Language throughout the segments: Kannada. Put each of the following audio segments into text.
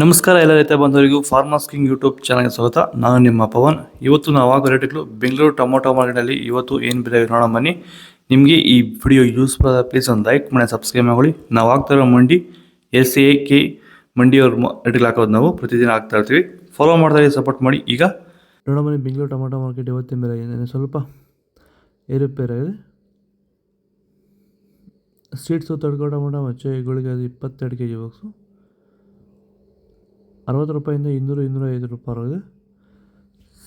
ನಮಸ್ಕಾರ ಎಲ್ಲ ರೈತ ಬಂಧುವರಿಗೂ ಫಾರ್ಮರ್ಸ್ ಕಿಂಗ್ ಯೂಟ್ಯೂಬ್ ಚಾನಲ್ಗೆ ಸ್ವಾಗತ. ನಾನು ನಿಮ್ಮ ಪವನ್. ಇವತ್ತು ನಾವು ಆಗೋ ರೇಟ್ಗಳು ಬೆಂಗಳೂರು ಟೊಮೊಟೊ ಮಾರ್ಕೆಟಲ್ಲಿ ಇವತ್ತು ಏನು ಬೆಲೆ ನೋಡೋಣ ಬನ್ನಿ. ನಿಮಗೆ ಈ ವಿಡಿಯೋ ಯೂಸ್ಫುಲ್ ಆದ ಪ್ಲೀಸ್ ಒಂದು ಲೈಕ್ ಮಾಡಿ ಸಬ್ಸ್ಕ್ರೈಬ್ ಮಾಡಿ. ನಾವು ಆಗ್ತಾ ಇರೋ ಮಂಡಿ SAK ಮಂಡಿಯವ್ರ ರೇಟ್ಗಳು ಹಾಕೋದು ನಾವು ಪ್ರತಿದಿನ ಆಗ್ತಾ ಇರ್ತೀವಿ. ಫಾಲೋ ಮಾಡ್ತಾ ಸಪೋರ್ಟ್ ಮಾಡಿ. ಈಗ ನೋಡೋ ಬನ್ನಿ, ಬೆಂಗಳೂರು ಟೊಮೊಟೊ ಮಾರ್ಕೆಟ್ ಇವತ್ತಿನ ಬೆಲೆ ಏನೇನು ಸ್ವಲ್ಪ ಏರುಪೇರಾಗಿದೆ. ಸೀಡ್ಸು ತಡ್ಕೋ ಟೊಮೊಟೊ ಮಚ್ಚೆಗಳಿಗೆ ಅದು 22 kg ಬಾಕ್ಸು 60 ರೂಪಾಯಿಂದ 200-205 ರೂಪಾಯಿ ಆಗಿದೆ.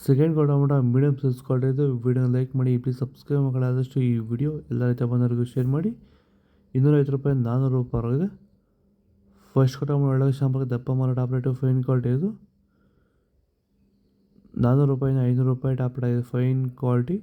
Second tomato medium size quality ಇದೆ. ವಿಡಿಯೋನ ಲೈಕ್ ಮಾಡಿ, ಪ್ಲೀಸ್ ಸಬ್ಸ್ಕ್ರೈಬ್ ಮಾಡಿ. ಆದಷ್ಟು ಈ ವಿಡಿಯೋ ಎಲ್ಲ ರೈತ ಬಂದವರಿಗೂ ಶೇರ್ ಮಾಡಿ. 250 ರೂಪಾಯಿಂದ 400 ರೂಪಾಯಿ ಆಗಿದೆ. ಫಸ್ಟ್ ಟೊಮೊಟೊ ಒಳ್ಳೆ ಶಾಂಪಲ್ ದಪ್ಪ ಮಾರೋ ಟಾಪ್ರೇಟು ಫೈನ್ ಕ್ವಾಲಿಟಿ ಇದು 400 ರೂಪಾಯಿಂದ 500 ರೂಪಾಯಿ ಟಾಪ್ರೇಟ್ ಆಗಿದೆ ಫೈನ್ ಕ್ವಾಲಿಟಿ.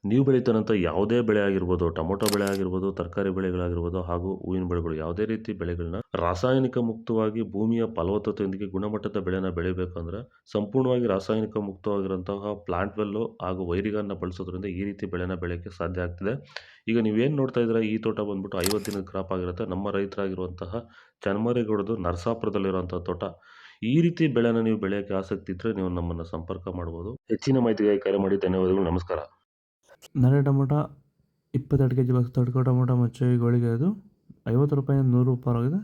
ನೀವು ಬೆಳೀತಾರಂಥ ಯಾವುದೇ ಬೆಳೆ ಆಗಿರ್ಬೋದು, ಟೊಮೊಟೊ ಬೆಳೆ ಆಗಿರ್ಬೋದು, ತರಕಾರಿ ಬೆಳೆಗಳಾಗಿರ್ಬೋದು ಹಾಗೂ ಹೂವಿನ ಬೆಳೆಗಳು, ಯಾವುದೇ ರೀತಿ ಬೆಳೆಗಳನ್ನ ರಾಸಾಯನಿಕ ಮುಕ್ತವಾಗಿ ಭೂಮಿಯ ಫಲವತ್ತತೆಯೊಂದಿಗೆ ಗುಣಮಟ್ಟದ ಬೆಳೆನ ಬೆಳಿಬೇಕಂದ್ರೆ ಸಂಪೂರ್ಣವಾಗಿ ರಾಸಾಯನಿಕ ಮುಕ್ತವಾಗಿರುವಂತಹ ಪ್ಲಾಂಟ್ ವೆಲ್ಲು ಹಾಗೂ ವೈರಿಗನ್ನ ಬಳಸೋದ್ರಿಂದ ಈ ರೀತಿ ಬೆಳೆನ ಬೆಳೆಯೋಕ್ಕೆ ಸಾಧ್ಯ ಆಗ್ತಿದೆ. ಈಗ ನೀವೇನು ನೋಡ್ತಾ ಇದ್ದೀರಾ, ಈ ತೋಟ ಬಂದ್ಬಿಟ್ಟು 50 ದಿನದ ಕ್ರಾಪ್ ಆಗಿರುತ್ತೆ. ನಮ್ಮ ರೈತರಾಗಿರುವಂತಹ ಚನ್ಮರೇಗೌಡದು ನರಸಾಪುರದಲ್ಲಿರುವಂತಹ ತೋಟ. ಈ ರೀತಿ ಬೆಳೆನ ನೀವು ಬೆಳೆಯೋಕ್ಕೆ ಆಸಕ್ತಿ ಇದ್ದರೆ ನೀವು ನಮ್ಮನ್ನು ಸಂಪರ್ಕ ಮಾಡ್ಬೋದು. ಹೆಚ್ಚಿನ ಮಾಹಿತಿಗಾಗಿ ಕರೆ ಮಾಡಿ. ಧನ್ಯವಾದಗಳು. ನಮಸ್ಕಾರ. ನರೆ ಟೊಮೊಟೊ 22 kg ಬಾಕ್ಸ್ ತಡ್ಕೋ ಟೊಮೊಟೊ ಮಚ್ಚೆಗಳಿಗೆ ಅದು 50 ರೂಪಾಯಿಂದ 100 ರೂಪಾಯಿ ಆಗಿದೆ.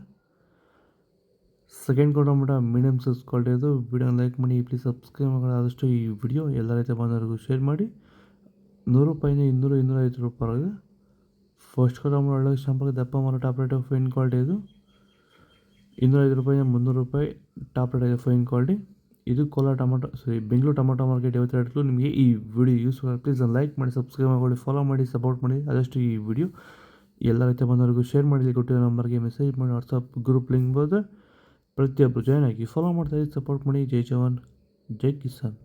Second tomato medium size quality ಇದು. ವಿಡಿಯೋನ ಲೈಕ್ ಮಾಡಿ, ಪ್ಲೀಸ್ ಸಬ್ಸ್ಕ್ರೈಬ್ ಮಾಡಿ. ಆದಷ್ಟು ಈ ವಿಡಿಯೋ ಎಲ್ಲ ರೈತ ಬಂದವರಿಗೂ ಶೇರ್ ಮಾಡಿ. 100 ರೂಪಾಯಿಂದ 200-205 ರೂಪಾಯಿ ಆಗಿದೆ. ಫಸ್ಟ್ ಟೊಮೊಟೊ ಒಳ್ಳೆ ಶಾಂಪಲ್ ದಪ್ಪ ಮಾರೋ ಟಾಪ್ರೇಟು ಫೈನ್ ಕ್ವಾಲಿಟಿ ಇದು 205 ರೂಪಾಯಿಂದ 300 ರೂಪಾಯಿ ಟಾಪ್ರೇಟ್ ಆಗಿದೆ ಫೈನ್ ಕ್ವಾಲಿಟಿ. ಇದು ಬೆಂಗಳೂರು ಟೊಮೊಟೊ ಮಾರ್ಕೆಟ್ ಇವತ್ತು ರೇಟ್ಗಳು. ನಿಮಗೆ ಈ ವಿಡಿಯೋ ಯೂಸ್ಫುಲ್ ಪ್ಲೀಸ್ ಲೈಕ್ ಮಾಡಿ, ಸಬ್ಸ್ಕ್ರೈಬ್ ಮಾಡಿ, ಫಾಲೋ ಮಾಡಿ, ಸಪೋರ್ಟ್ ಮಾಡಿ. ಆದಷ್ಟು ಈ ವಿಡಿಯೋ ಎಲ್ಲ ರೈತ ಬಂದವರಿಗೂ ಶೇರ್ ಮಾಡಿ. ಕೊಟ್ಟಿರೋ ನಂಬರ್ಗೆ ಮೆಸೇಜ್ ಮಾಡಿ. ವಾಟ್ಸಪ್ ಗ್ರೂಪ್ ಲಿಂಕ್ ಬಂದರೆ ಪ್ರತಿಯೊಬ್ಬರು ಜಾಯ್ನ್ ಆಗಿ ಫಾಲೋ ಮಾಡ್ತಾಯಿದ್ದು ಸಪೋರ್ಟ್ ಮಾಡಿ. ಜೈ ಜವಾನ್ ಜೈ ಕಿಸಾನ್.